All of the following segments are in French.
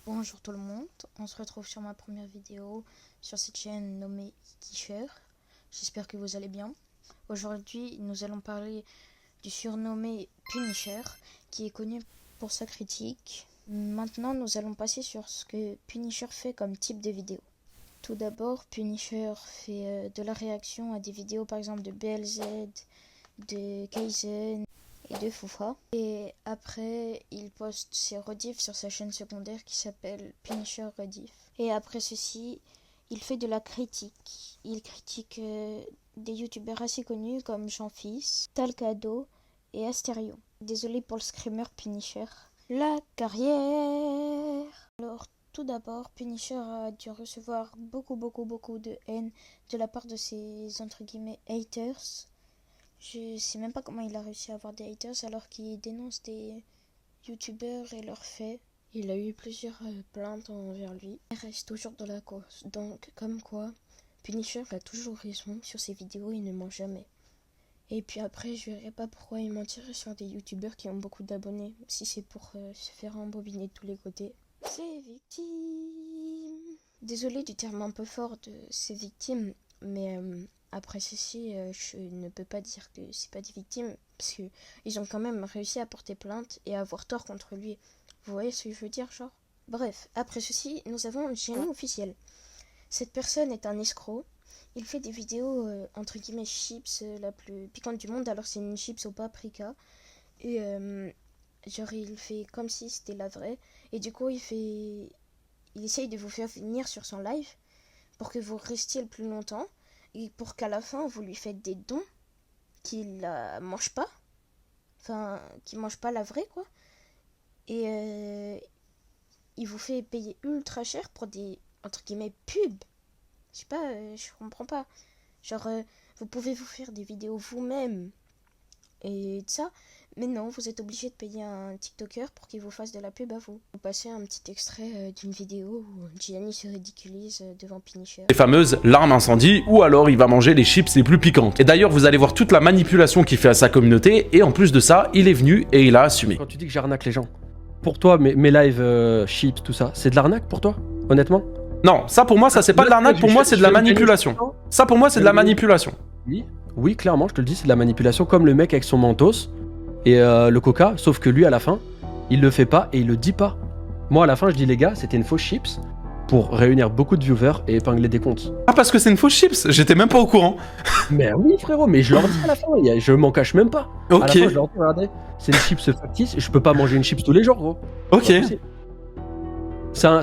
Bonjour tout le monde, on se retrouve sur ma première vidéo sur cette chaîne nommée Ikisher. J'espère que vous allez bien. Aujourd'hui, nous allons parler du surnommé Punisher, qui est connu pour sa critique. Maintenant, nous allons passer sur ce que Punisher fait comme type de vidéo. Tout d'abord, Punisher fait de la réaction à des vidéos par exemple de BLZ, de Kaizen et de Foufa. Et après, il poste ses rediffs sur sa chaîne secondaire qui s'appelle Punisher Rediff. Et après ceci, il fait de la critique. Il critique des youtubeurs assez connus comme Jean-Fils, Talcado et Asterion. Désolé pour le screamer Punisher. La carrière. Alors, tout d'abord, Punisher a dû recevoir beaucoup de haine de la part de ses entre guillemets haters. Je sais même pas comment il a réussi à avoir des haters alors qu'il dénonce des youtubeurs et leurs faits. Il a eu plusieurs plaintes envers lui. Il reste toujours dans la cause. Donc, comme quoi, Punisher a toujours raison sur ses vidéos, il ne ment jamais. Et puis après, je verrai pas pourquoi il mentirait sur des youtubeurs qui ont beaucoup d'abonnés, si c'est pour se faire embobiner de tous les côtés. Ces victimes. Désolé du terme un peu fort de ces victimes, mais après ceci, je ne peux pas dire que c'est pas des victimes, parce que ils ont quand même réussi à porter plainte et à avoir tort contre lui. Vous voyez ce que je veux dire, genre? Bref, après ceci, nous avons un génie officiel. Cette personne est un escroc. Il fait des vidéos entre guillemets chips la plus piquante du monde, alors c'est une chips au paprika. Et genre il fait comme si c'était la vraie. Et du coup il essaye de vous faire venir sur son live pour que vous restiez le plus longtemps et pour qu'à la fin vous lui faites des dons qu'il mange pas. Enfin, qu'il mange pas la vraie quoi. Et il vous fait payer ultra cher pour des entre guillemets pubs. Je sais pas, je comprends pas. Genre, vous pouvez vous faire des vidéos vous-même et de ça, mais non, vous êtes obligé de payer un TikToker pour qu'il vous fasse de la pub à vous. Vous passez un petit extrait d'une vidéo où Gianni se ridiculise devant Punisher. Les fameuses larmes incendie, ou alors il va manger les chips les plus piquantes. Et d'ailleurs, vous allez voir toute la manipulation qu'il fait à sa communauté, et en plus de ça, il est venu et il a assumé. Quand tu dis que j'arnaque les gens, pour toi, mes lives chips, tout ça, c'est de l'arnaque pour toi, honnêtement? Non, ça pour moi, ça c'est pas de l'arnaque, pour moi c'est de la manipulation. Ça pour moi c'est de la manipulation. Oui, clairement, je te le dis, c'est de la manipulation, comme le mec avec son mentos et le coca, sauf que lui, à la fin, il le fait pas et il le dit pas. Moi, à la fin, je dis, les gars, c'était une fausse chips pour réunir beaucoup de viewers et épingler des comptes. Ah, parce que c'est une fausse chips? J'étais même pas au courant. Mais oui, frérot, mais je leur dis à la fin, je m'en cache même pas. Ok. À la fin, je leur dis, regardez, c'est une chips factice, je peux pas manger une chips tous les jours, gros. Ok.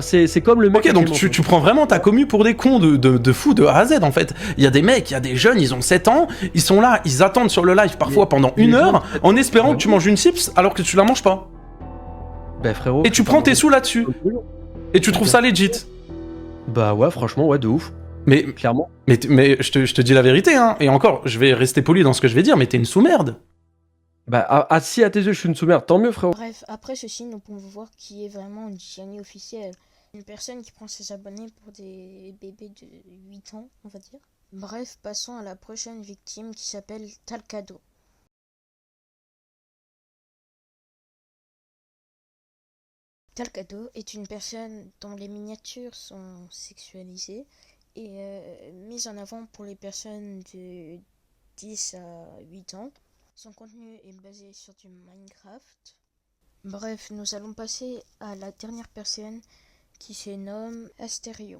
C'est comme le mec. Ok, donc tu prends vraiment ta commu pour des cons de fou de A à Z en fait. Il y a des mecs, il y a des jeunes, ils ont 7 ans, ils sont là, ils attendent sur le live parfois pendant une heure en espérant que tu manges une chips alors que tu la manges pas. Bah frérot. Et tu prends tes sous là-dessus. Et tu trouves ça legit. Bah ouais, franchement, ouais, de ouf. Mais clairement. Mais je te dis la vérité, hein. Et encore, je vais rester poli dans ce que je vais dire, mais t'es une sous-merde. Bah, si à tes yeux je suis une sous-merde, tant mieux, frérot. Bref, après ceci, nous pouvons voir qui est vraiment une Gianni officielle. Une personne qui prend ses abonnés pour des bébés de 8 ans, on va dire. Bref, passons à la prochaine victime qui s'appelle Talcado. Talcado est une personne dont les miniatures sont sexualisées et mises en avant pour les personnes de 10 à 8 ans. Son contenu est basé sur du Minecraft. Bref, nous allons passer à la dernière personne qui se nomme Asterion.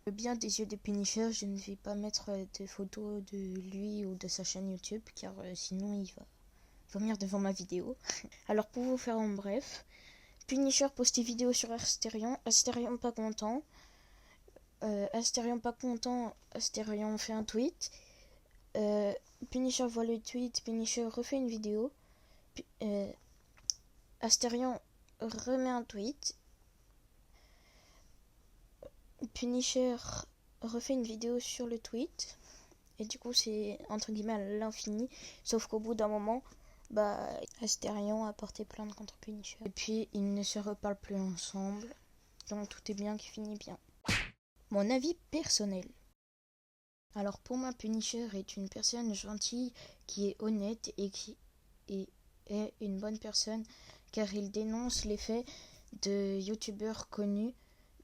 Le bien des yeux de Punisher, je ne vais pas mettre de photos de lui ou de sa chaîne YouTube car sinon il va vomir devant ma vidéo. Alors pour vous faire en bref, Punisher poste des vidéos sur Asterion, Asterion pas content. Asterion fait un tweet. Punisher voit le tweet, Punisher refait une vidéo. Asterion remet un tweet. Punisher refait une vidéo sur le tweet. Et du coup, c'est entre guillemets à l'infini. Sauf qu'au bout d'un moment, Asterion a porté plainte contre Punisher. Et puis, ils ne se reparlent plus ensemble. Donc, tout est bien qui finit bien. Mon avis personnel. Alors, pour moi, Punisher est une personne gentille, qui est honnête et qui est une bonne personne, car il dénonce les faits de youtubeurs connus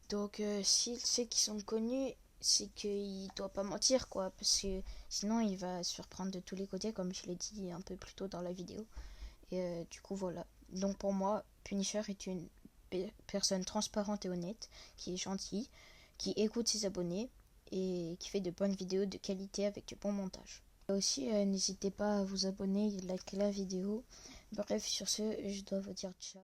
Donc s'il sait qu'ils sont connus, c'est qu'il doit pas mentir quoi, parce que sinon il va se faire prendre de tous les côtés comme je l'ai dit un peu plus tôt dans la vidéo. Et du coup voilà. Donc pour moi, Punisher est une personne transparente et honnête, qui est gentille, qui écoute ses abonnés et qui fait de bonnes vidéos de qualité avec du bon montage. Et aussi n'hésitez pas à vous abonner et liker la vidéo. Bref, sur ce, je dois vous dire ciao.